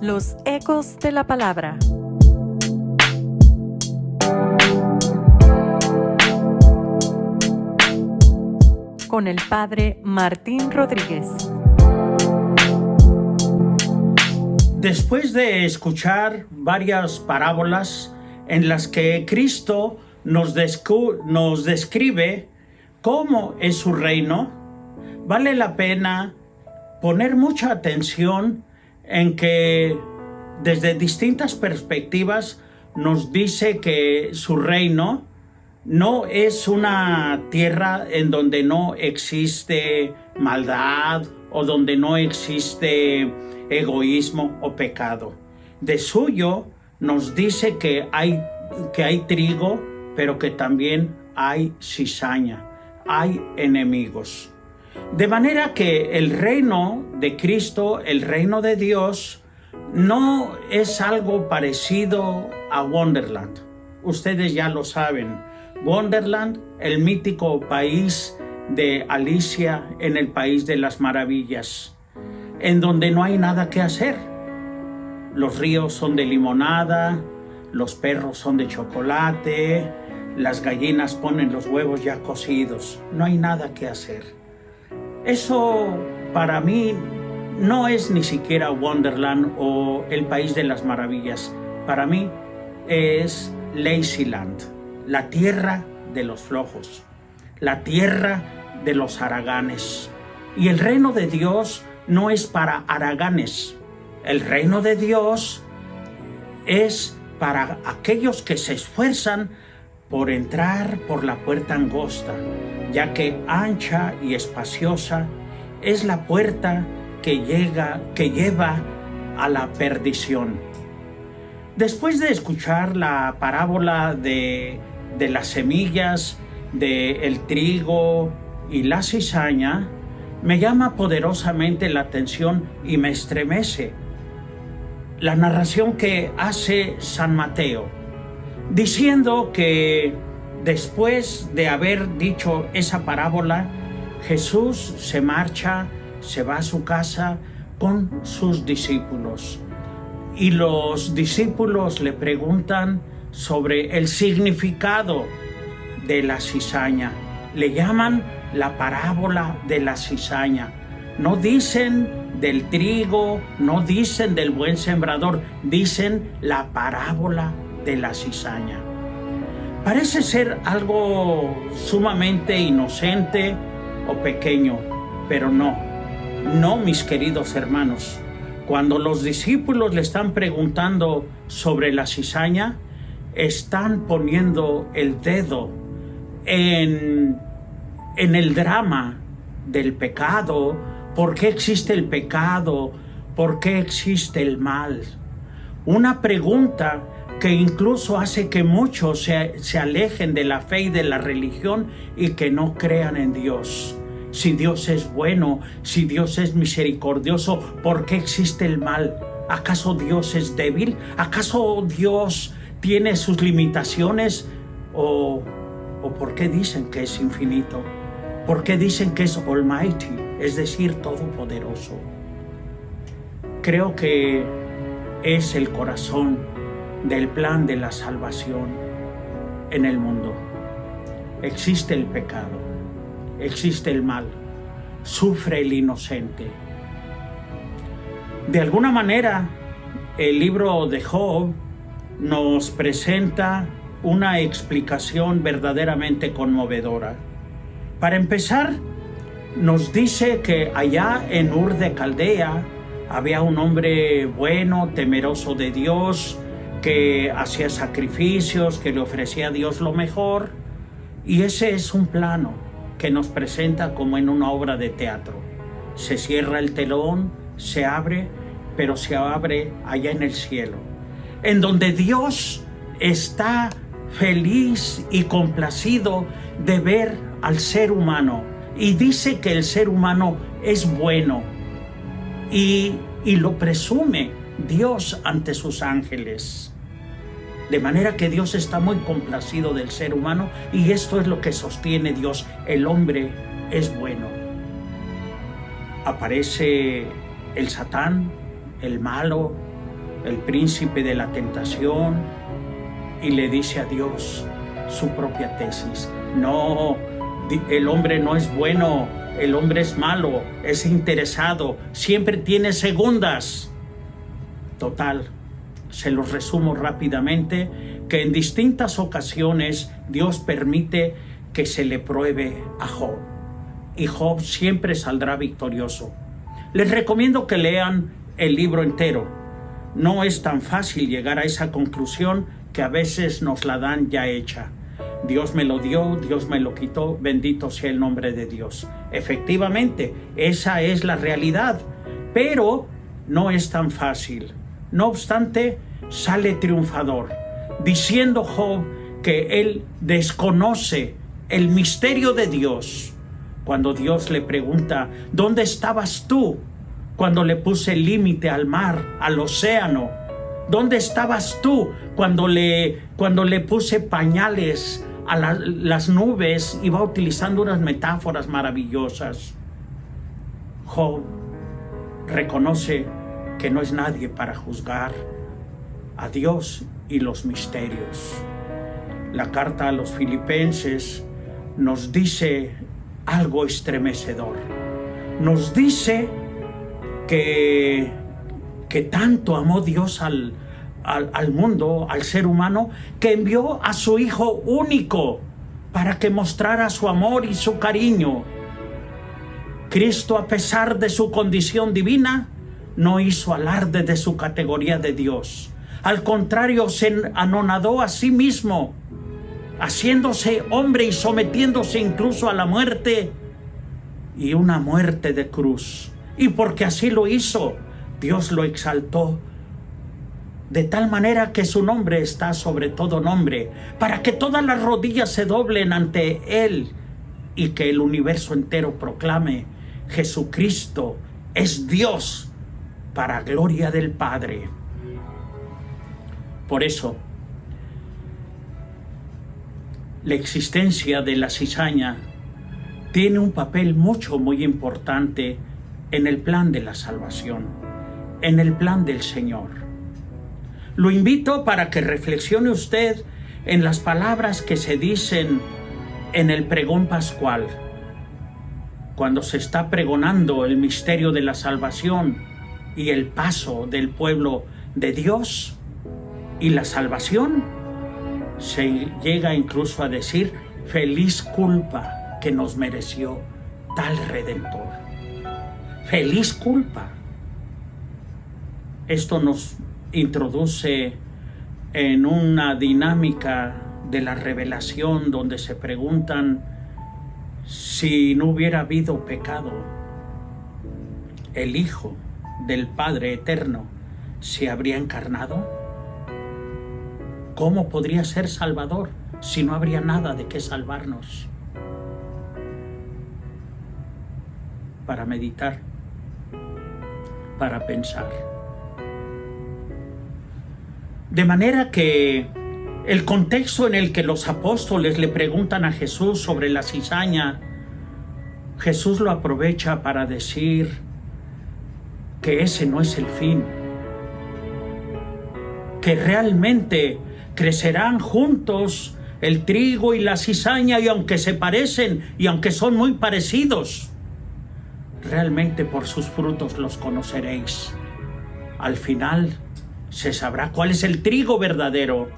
Los ecos de la palabra. Con el padre Martín Rodríguez. Después de escuchar varias parábolas en las que Cristo nos describe cómo es su reino, vale la pena poner mucha atención en que desde distintas perspectivas nos dice que su reino no es una tierra en donde no existe maldad o donde no existe egoísmo o pecado. De suyo nos dice que hay trigo, pero que también hay cizaña, hay enemigos. De manera que el reino de Cristo, el reino de Dios, no es algo parecido a Wonderland. Ustedes ya lo saben. Wonderland, el mítico país de Alicia en el País de las Maravillas, en donde no hay nada que hacer. Los ríos son de limonada, los perros son de chocolate, las gallinas ponen los huevos ya cocidos. No hay nada que hacer. Eso para mí no es ni siquiera Wonderland o el País de las Maravillas. Para mí es Lazyland, la tierra de los flojos, la tierra de los haraganes. Y el reino de Dios no es para haraganes. El reino de Dios es para aquellos que se esfuerzan por entrar por la puerta angosta, ya que ancha y espaciosa es la puerta que lleva a la perdición. Después de escuchar la parábola de las semillas, del trigo y la cizaña, me llama poderosamente la atención y me estremece la narración que hace San Mateo, diciendo que después de haber dicho esa parábola, Jesús se marcha, se va a su casa con sus discípulos. Y los discípulos le preguntan sobre el significado de la cizaña. Le llaman la parábola de la cizaña. No dicen del trigo, no dicen del buen sembrador, dicen la parábola de la cizaña. Parece ser algo sumamente inocente o pequeño, pero no, mis queridos hermanos. Cuando los discípulos le están preguntando sobre la cizaña, están poniendo el dedo en el drama del pecado. ¿Por qué existe el pecado? ¿Por qué existe el mal? Una pregunta que incluso hace que muchos se alejen de la fe y de la religión y que no crean en Dios. Si Dios es bueno, si Dios es misericordioso, ¿por qué existe el mal? ¿Acaso Dios es débil? ¿Acaso Dios tiene sus limitaciones? ¿O por qué dicen que es infinito? ¿Por qué dicen que es Almighty, es decir, todopoderoso? Creo que es el corazón del plan de la salvación en el mundo. Existe el pecado, existe el mal, sufre el inocente. De alguna manera, el libro de Job nos presenta una explicación verdaderamente conmovedora. Para empezar, nos dice que allá en Ur de Caldea había un hombre bueno, temeroso de Dios, que hacía sacrificios, que le ofrecía a Dios lo mejor. Y ese es un plano que nos presenta como en una obra de teatro. Se cierra el telón, se abre, pero se abre allá en el cielo, en donde Dios está feliz y complacido de ver al ser humano. Y dice que el ser humano es bueno. Y lo presume Dios ante sus ángeles. De manera que Dios está muy complacido del ser humano y esto es lo que sostiene Dios. El hombre es bueno. Aparece el Satán, el malo, el príncipe de la tentación, y le dice a Dios su propia tesis. No, el hombre no es bueno, el hombre es malo, es interesado, siempre tiene segundas. Total, se los resumo rápidamente, que en distintas ocasiones Dios permite que se le pruebe a Job, y Job siempre saldrá victorioso. Les recomiendo que lean el libro entero. No es tan fácil llegar a esa conclusión que a veces nos la dan ya hecha. Dios me lo dio, Dios me lo quitó, bendito sea el nombre de Dios. Efectivamente, esa es la realidad, pero no es tan fácil. No obstante, sale triunfador, diciendo Job que él desconoce el misterio de Dios. Cuando Dios le pregunta, ¿dónde estabas tú cuando le puse límite al mar, al océano? ¿Dónde estabas tú cuando le puse pañales a las nubes? Y va utilizando unas metáforas maravillosas. Job reconoce que no es nadie para juzgar a Dios y los misterios. La carta a los Filipenses nos dice algo estremecedor. Nos dice que tanto amó Dios al mundo, al ser humano, que envió a su Hijo único para que mostrara su amor y su cariño. Cristo, a pesar de su condición divina, no hizo alarde de su categoría de Dios. Al contrario, se anonadó a sí mismo, haciéndose hombre y sometiéndose incluso a la muerte, y una muerte de cruz. Y porque así lo hizo, Dios lo exaltó de tal manera que su nombre está sobre todo nombre, para que todas las rodillas se doblen ante Él y que el universo entero proclame: Jesucristo es Dios, para gloria del Padre. Por eso, la existencia de la cizaña tiene un papel muy importante en el plan de la salvación, en el plan del Señor. Lo invito para que reflexione usted en las palabras que se dicen en el pregón pascual, cuando se está pregonando el misterio de la salvación y el paso del pueblo de Dios y la salvación. Se llega incluso a decir: feliz culpa que nos mereció tal Redentor. Feliz culpa. Esto nos introduce en una dinámica de la revelación donde se preguntan: si no hubiera habido pecado, el Hijo del Padre Eterno se habría encarnado. ¿Cómo podría ser Salvador si no habría nada de qué salvarnos? Para meditar, para pensar. De manera que el contexto en el que los apóstoles le preguntan a Jesús sobre la cizaña, Jesús lo aprovecha para decir que ese no es el fin, que realmente crecerán juntos el trigo y la cizaña, y aunque se parecen y aunque son muy parecidos, realmente por sus frutos los conoceréis. Al final se sabrá cuál es el trigo verdadero,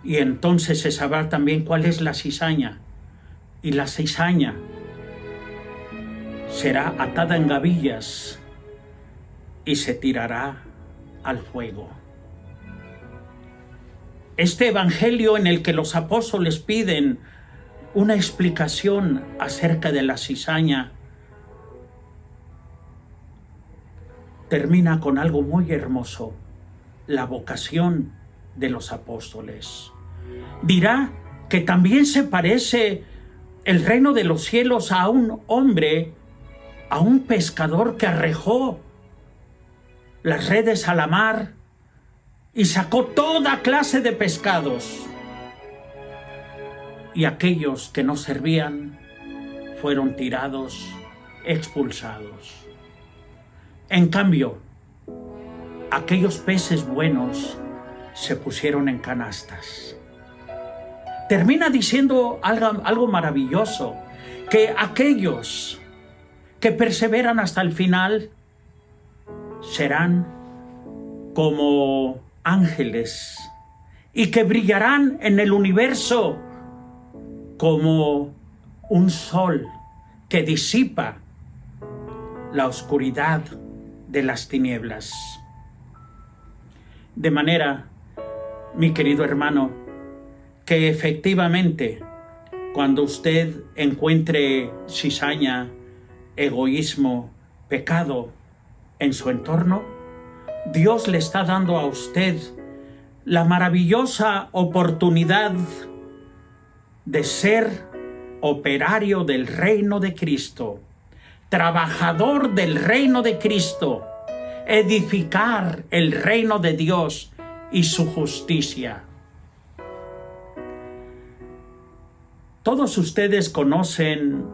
y entonces se sabrá también cuál es la cizaña, y la cizaña será atada en gavillas y se tirará al fuego. Este evangelio en el que los apóstoles piden una explicación acerca de la cizaña termina con algo muy hermoso: la vocación de los apóstoles. Dirá que también se parece el reino de los cielos a un hombre, a un pescador que arrojó las redes a la mar y sacó toda clase de pescados. Y aquellos que no servían fueron tirados, expulsados. En cambio, aquellos peces buenos se pusieron en canastas. Termina diciendo algo maravilloso, que aquellos que perseveran hasta el final serán como ángeles y que brillarán en el universo como un sol que disipa la oscuridad de las tinieblas. De manera, mi querido hermano, que efectivamente cuando usted encuentre cizaña, egoísmo, pecado en su entorno, Dios le está dando a usted la maravillosa oportunidad de ser operario del reino de Cristo, trabajador del reino de Cristo, edificar el reino de Dios y su justicia. Todos ustedes conocen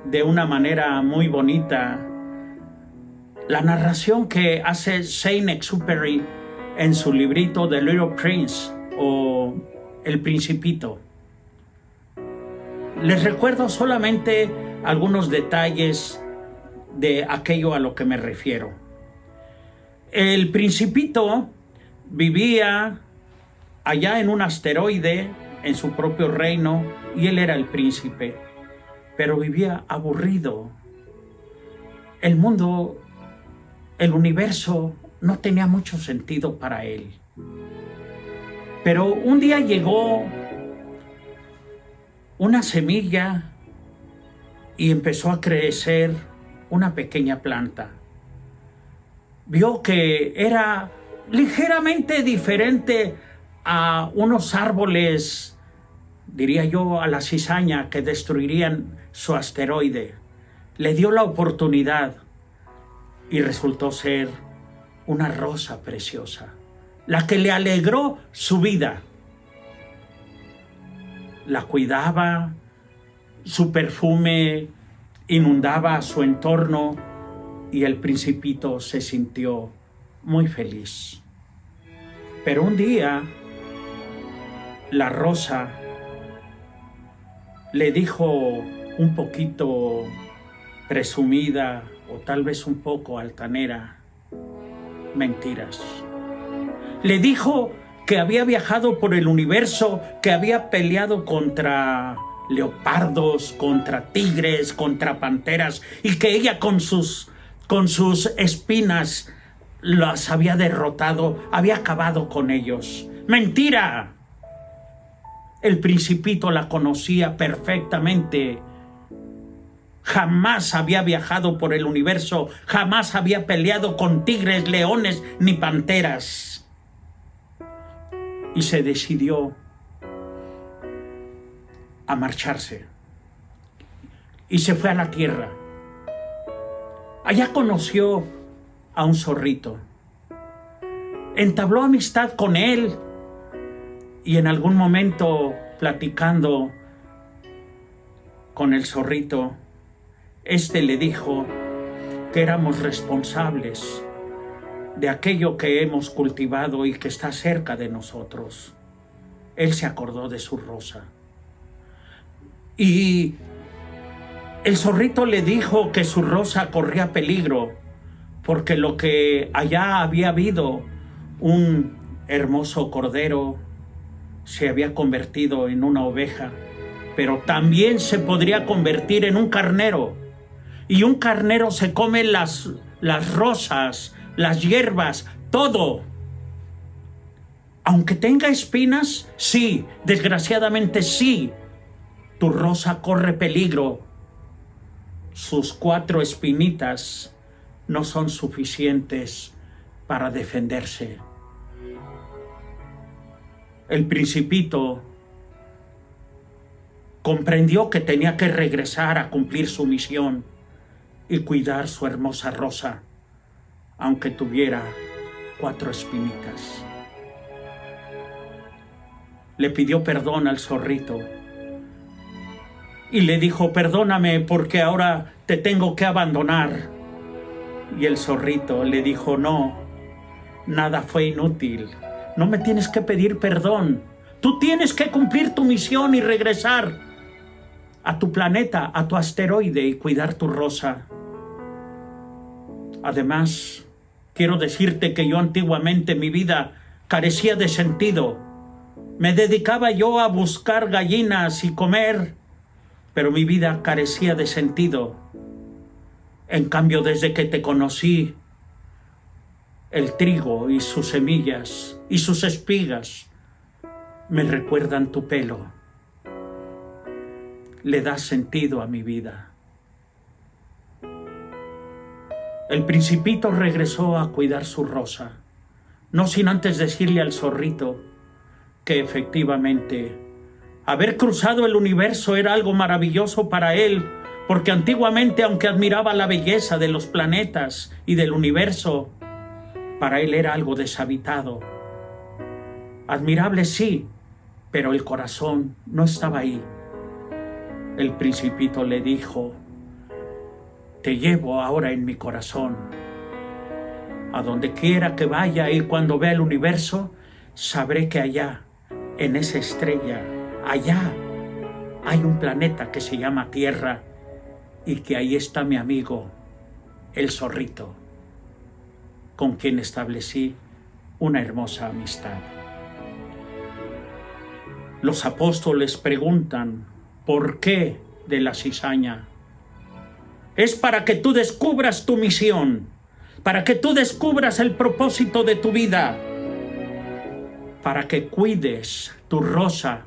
de una manera muy bonita la narración que hace Saint-Exupéry en su librito The Little Prince o El Principito. Les recuerdo solamente algunos detalles de aquello a lo que me refiero. El Principito vivía allá en un asteroide, en su propio reino, y él era el príncipe, pero vivía aburrido. El mundo, el universo, no tenía mucho sentido para él. Pero un día llegó una semilla y empezó a crecer una pequeña planta. Vio que era ligeramente diferente a unos árboles, diría yo, a la cizaña que destruirían su asteroide. Le dio la oportunidad y resultó ser una rosa preciosa, la que le alegró su vida. La cuidaba, su perfume inundaba su entorno y el Principito se sintió muy feliz. Pero un día, la rosa le dijo un poquito presumida o tal vez un poco altanera, mentiras. Le dijo que había viajado por el universo, que había peleado contra leopardos, contra tigres, contra panteras, y que ella con sus espinas las había derrotado, había acabado con ellos. ¡Mentira! El Principito la conocía perfectamente. Jamás había viajado por el universo, jamás había peleado con tigres, leones ni panteras. Y se decidió a marcharse. Y se fue a la tierra. Allá conoció a un zorrito. Entabló amistad con él y en algún momento, platicando con el zorrito, este le dijo que éramos responsables de aquello que hemos cultivado y que está cerca de nosotros. Él se acordó de su rosa. Y el zorrito le dijo que su rosa corría peligro, porque lo que allá había habido, un hermoso cordero, se había convertido en una oveja, pero también se podría convertir en un carnero. Y un carnero se come las rosas, las hierbas, todo. Aunque tenga espinas, sí, desgraciadamente sí, tu rosa corre peligro. Sus 4 espinitas no son suficientes para defenderse. El Principito comprendió que tenía que regresar a cumplir su misión y cuidar su hermosa rosa, aunque tuviera 4 espinitas. Le pidió perdón al zorrito y le dijo: perdóname porque ahora te tengo que abandonar. Y el zorrito le dijo: no, nada fue inútil. No me tienes que pedir perdón. Tú tienes que cumplir tu misión y regresar a tu planeta, a tu asteroide y cuidar tu rosa. Además, quiero decirte que yo antiguamente mi vida carecía de sentido. Me dedicaba yo a buscar gallinas y comer, pero mi vida carecía de sentido. En cambio, desde que te conocí, el trigo y sus semillas y sus espigas me recuerdan tu pelo. Le das sentido a mi vida. El Principito regresó a cuidar su rosa, no sin antes decirle al zorrito que efectivamente haber cruzado el universo era algo maravilloso para él, porque antiguamente, aunque admiraba la belleza de los planetas y del universo, para él era algo deshabitado. Admirable sí, pero el corazón no estaba ahí. El Principito le dijo: te llevo ahora en mi corazón. A donde quiera que vaya y cuando vea el universo, sabré que allá, en esa estrella, allá, hay un planeta que se llama Tierra y que ahí está mi amigo, el zorrito, con quien establecí una hermosa amistad. Los apóstoles preguntan: ¿por qué de la cizaña? Es para que tú descubras tu misión, para que tú descubras el propósito de tu vida, para que cuides tu rosa,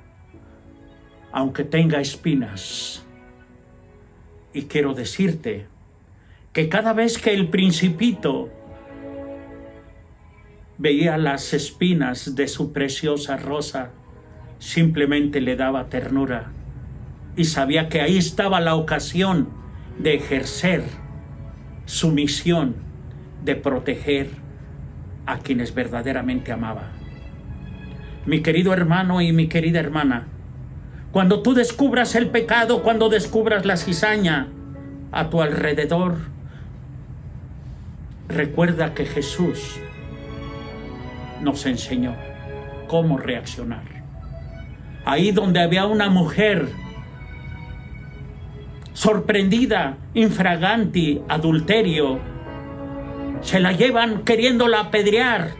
aunque tenga espinas. Y quiero decirte que cada vez que el Principito veía las espinas de su preciosa rosa, simplemente le daba ternura y sabía que ahí estaba la ocasión de ejercer su misión de proteger a quienes verdaderamente amaba. Mi querido hermano y mi querida hermana, cuando tú descubras el pecado, cuando descubras la cizaña a tu alrededor, recuerda que Jesús nos enseñó cómo reaccionar. Ahí donde había una mujer sorprendida, infraganti, adulterio, se la llevan queriéndola apedrear.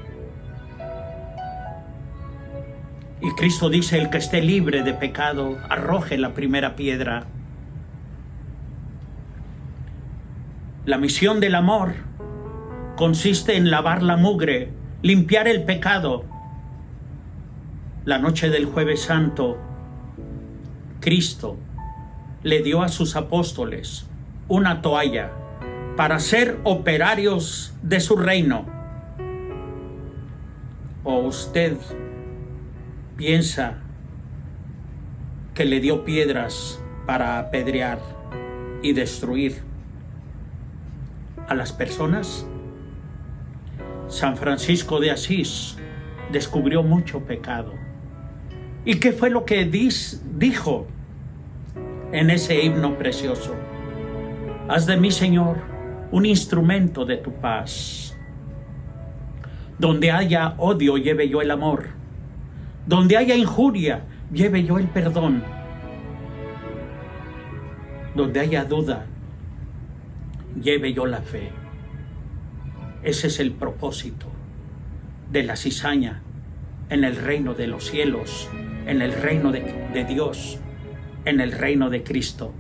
Y Cristo dice: el que esté libre de pecado, arroje la primera piedra. La misión del amor consiste en lavar la mugre, limpiar el pecado. La noche del Jueves Santo, Cristo le dio a sus apóstoles una toalla para ser operarios de su reino. ¿O usted piensa que le dio piedras para apedrear y destruir a las personas? San Francisco de Asís descubrió mucho pecado. ¿Y qué fue lo que dijo en ese himno precioso? Haz de mí, Señor, un instrumento de tu paz. Donde haya odio, lleve yo el amor. Donde haya injuria, lleve yo el perdón. Donde haya duda, lleve yo la fe. Ese es el propósito de la cizaña en el reino de los cielos, en el reino de Dios, en el reino de Cristo.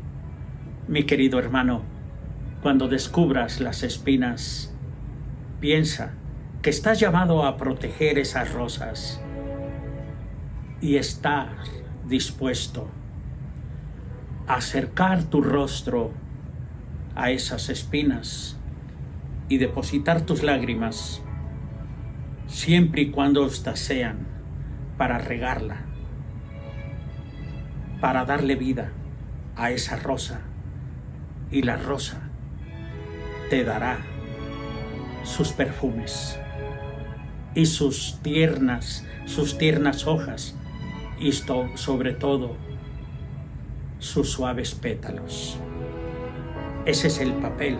Mi querido hermano, cuando descubras las espinas, piensa que estás llamado a proteger esas rosas y estar dispuesto a acercar tu rostro a esas espinas y depositar tus lágrimas, siempre y cuando estas sean para regarla, para darle vida a esa rosa, y la rosa te dará sus perfumes y sus tiernas hojas y sobre todo sus suaves pétalos. Ese es el papel,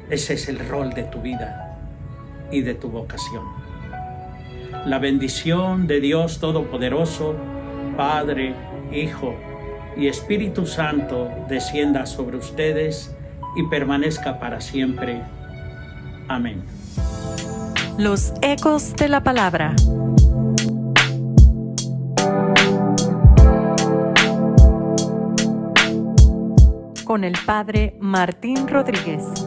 ese es el rol de tu vida y de tu vocación. La bendición de Dios Todopoderoso, Padre, Hijo y Espíritu Santo descienda sobre ustedes y permanezca para siempre. Amén. Los ecos de la palabra. Con el Padre Martín Rodríguez.